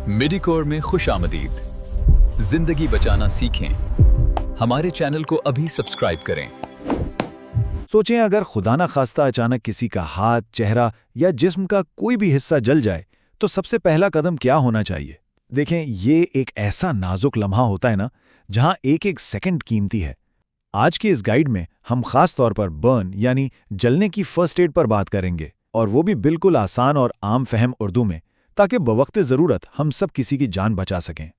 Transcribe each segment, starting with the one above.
Medicore में खुश आमदीद। जिंदगी बचाना सीखें। हमारे चैनल को अभी सब्सक्राइब करें। सोचें, अगर खुदा ना खास्ता अचानक किसी का हाथ, चेहरा या जिस्म का कोई भी हिस्सा जल जाए तो सबसे पहला कदम क्या होना चाहिए? देखें, ये एक ऐसा नाजुक लम्हा होता है ना, जहां एक एक सेकंड कीमती है। आज की इस गाइड में हम खास तौर पर बर्न यानी जलने की फर्स्ट एड पर बात करेंगे, और वो भी बिल्कुल आसान और आम फहम उर्दू में, ताकि बवक्त ज़रूरत हम सब किसी की जान बचा सकें।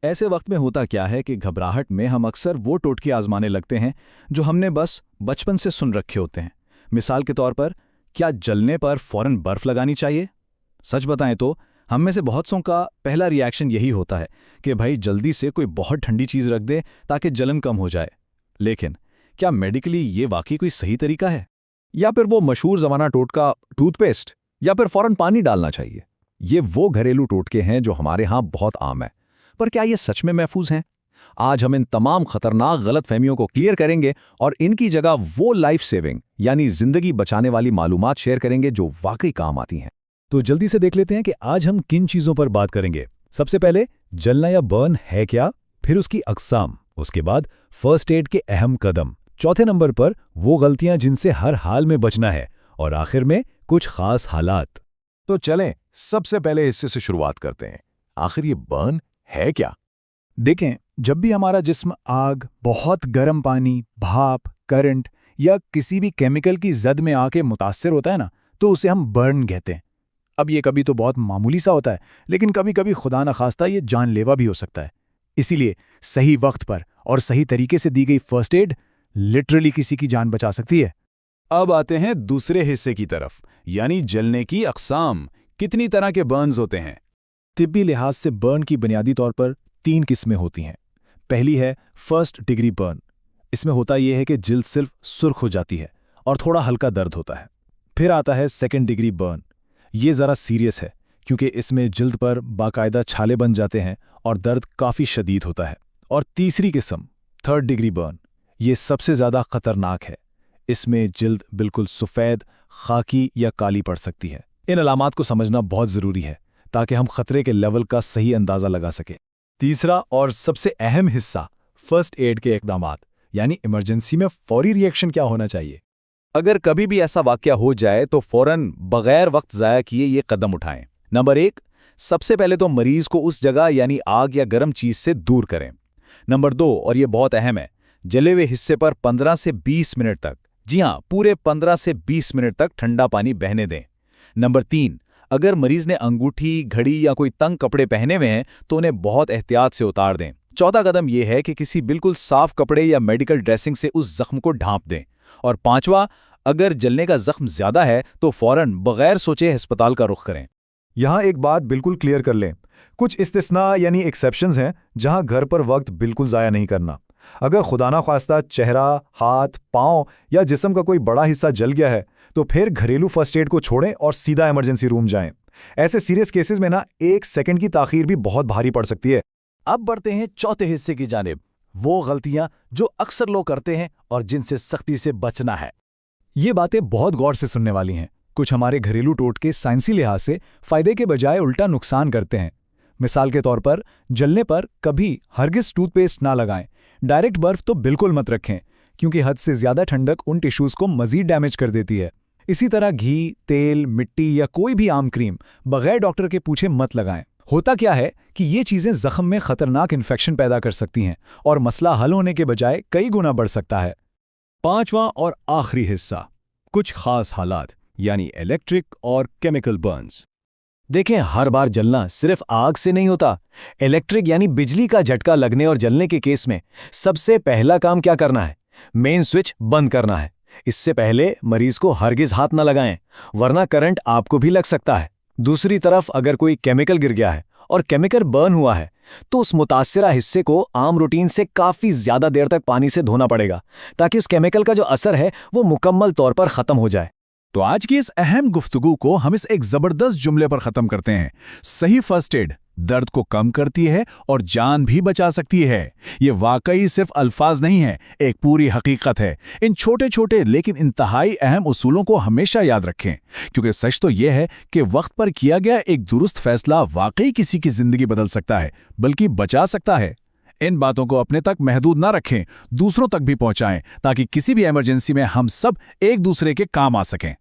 ऐसे वक्त में होता क्या है कि घबराहट में हम अक्सर वो टोटके आजमाने लगते हैं जो हमने बस बचपन से सुन रखे होते हैं। मिसाल के तौर पर, क्या जलने पर फौरन बर्फ लगानी चाहिए? सच बताएं तो हम में से बहुत सौ का पहला रिएक्शन यही होता है कि भाई जल्दी से कोई बहुत ठंडी चीज़ रख दे ताकि जलन कम हो जाए। लेकिन क्या मेडिकली ये वाकई कोई सही तरीका है? या फिर वो मशहूर ज़माना टोटका टूथपेस्ट या फिर फौरन पानी डालना चाहिए? ये वो घरेलू टोटके हैं जो हमारे यहाँ बहुत आम है, पर क्या ये सच में महफूज हैं? आज हम इन तमाम खतरनाक गलतफहमियों को क्लियर करेंगे और इनकी जगह वो लाइफ सेविंग यानी जिंदगी बचाने वाली मालूमात शेयर करेंगे जो वाकई काम आती हैं। तो जल्दी से देख लेते हैं कि आज हम किन चीज़ों पर बात करेंगे। सबसे पहले, जलना या बर्न है क्या, फिर उसकी अक़साम, उसके बाद फर्स्ट एड के अहम कदम, चौथे नंबर पर वो गलतियां जिनसे हर हाल में बचना है, और आखिर में कुछ खास हालात। तो चलें सबसे पहले हिस्से से शुरुआत करते हैं। आखिर ये बर्न है क्या? देखें, जब भी हमारा जिस्म आग, बहुत गर्म पानी, भाप, करंट या किसी भी केमिकल की जद में आके मुतासिर होता है ना, तो उसे हम बर्न कहते हैं। अब ये कभी तो बहुत मामूली सा होता है, लेकिन कभी कभी खुदा न खास्ता ये जानलेवा भी हो सकता है। इसीलिए सही वक्त पर और सही तरीके से दी गई फर्स्ट एड लिटरली किसी की जान बचा सकती है। अब आते हैं दूसरे हिस्से की तरफ, यानी जलने की अक़साम। कितनी तरह के बर्न्स होते हैं? तिब्बी लिहाज से बर्न की बुनियादी तौर पर 3 किस्में होती हैं। पहली है फर्स्ट डिग्री बर्न। इसमें होता यह है कि जिल्द सिर्फ सुर्ख हो जाती है और थोड़ा हल्का दर्द होता है। फिर आता है सेकंड डिग्री बर्न। ये ज़रा सीरियस है क्योंकि इसमें जिल्द पर बाकायदा छाले बन जाते हैं और दर्द काफ़ी शदीद होता है। और तीसरी किस्म, थर्ड डिग्री बर्न, ये सबसे ज़्यादा ख़तरनाक है। इसमें जिल्द बिल्कुल सफ़ेद, खाकी या काली पड़ सकती है। इन अलामात को समझना बहुत ज़रूरी है ताकि हम खतरे के लेवल का सही अंदाज़ा लगा सकें। तीसरा और सबसे अहम हिस्सा, फर्स्ट एड के इक़दामात, यानी इमरजेंसी में फौरी रिएक्शन क्या होना चाहिए। अगर कभी भी ऐसा वाक़या हो जाए तो फ़ौरन बग़ैर वक्त ज़ाया किए ये कदम उठाएं। नंबर 1, सबसे पहले तो मरीज़ को उस जगह यानी आग या गर्म चीज़ से दूर करें। नंबर 2, और ये बहुत अहम है, जले हुए हिस्से पर 15 से 20 मिनट तक, जी हाँ, पूरे 15 से 20 मिनट तक ठंडा पानी बहने दें। नंबर 3, अगर मरीज ने अंगूठी, घड़ी या कोई तंग कपड़े पहने हुए हैं तो उन्हें बहुत एहतियात से उतार दें। चौथा कदम यह है कि किसी बिल्कुल साफ कपड़े या मेडिकल ड्रेसिंग से उस जख्म को ढांप दें। और पांचवा, अगर जलने का जख्म ज्यादा है तो फौरन बगैर सोचे अस्पताल का रुख करें। यहाँ एक बात बिल्कुल क्लियर कर लें, कुछ इस्तिस्ना यानी एक्सेप्शंस हैं जहां घर पर वक्त बिल्कुल ज़ाया नहीं करना। अगर खुदा ना ख्वास्ता चेहरा, हाथ, पाँव या जिस्म का कोई बड़ा हिस्सा जल गया है तो फिर घरेलू फर्स्ट एड को छोड़ें और सीधा इमरजेंसी रूम जाएं। ऐसे सीरियस केसेस में ना 1 सेकंड की ताखीर भी बहुत भारी पड़ सकती है। अब बढ़ते हैं चौथे हिस्से की जानिब, वो गलतियां जो अक्सर लोग करते हैं और जिनसे सख्ती से बचना है। ये बातें बहुत गौर से सुनने वाली हैं। कुछ हमारे घरेलू टोटके साइंसी लिहाज से फायदे के बजाय उल्टा नुकसान करते हैं। मिसाल के तौर पर, जलने पर कभी हरगिज़ टूथपेस्ट ना लगाएं। डायरेक्ट बर्फ तो बिल्कुल मत रखें क्योंकि हद से ज़्यादा ठंडक उन टिश्यूज़ को मज़ीद डैमेज कर देती है। इसी तरह घी, तेल, मिट्टी या कोई भी आम क्रीम बगैर डॉक्टर के पूछे मत लगाएं। होता क्या है कि ये चीज़ें ज़ख्म में ख़तरनाक इन्फेक्शन पैदा कर सकती हैं और मसला हल होने के बजाय कई गुना बढ़ सकता है। पांचवा और आखिरी हिस्सा, कुछ खास हालात, यानी इलेक्ट्रिक और केमिकल बर्न्स। देखें, हर बार जलना सिर्फ आग से नहीं होता। इलेक्ट्रिक यानी बिजली का झटका लगने और जलने के केस में सबसे पहला काम क्या करना है? मेन स्विच बंद करना है। इससे पहले मरीज को हरगिज हाथ न लगाएं, वरना करंट आपको भी लग सकता है। दूसरी तरफ, अगर कोई केमिकल गिर गया है और केमिकल बर्न हुआ है तो उस मुतासिरा हिस्से को आम रूटीन से काफ़ी ज़्यादा देर तक पानी से धोना पड़ेगा ताकि उस केमिकल का जो असर है वो मुकम्मल तौर पर ख़त्म हो जाए। तो आज की इस अहम गुफ्तगू को हम इस एक जबरदस्त जुमले पर खत्म करते हैं। सही फर्स्ट एड दर्द को कम करती है और जान भी बचा सकती है। ये वाकई सिर्फ अल्फाज नहीं है, एक पूरी हकीकत है। इन छोटे छोटे लेकिन इंतहाई अहम उसूलों को हमेशा याद रखें, क्योंकि सच तो यह है कि वक्त पर किया गया एक दुरुस्त फैसला वाकई किसी की जिंदगी बदल सकता है, बल्कि बचा सकता है। इन बातों को अपने तक महदूद ना रखें, दूसरों तक भी पहुंचाएं, ताकि किसी भी इमरजेंसी में हम सब एक दूसरे के काम आ सकें।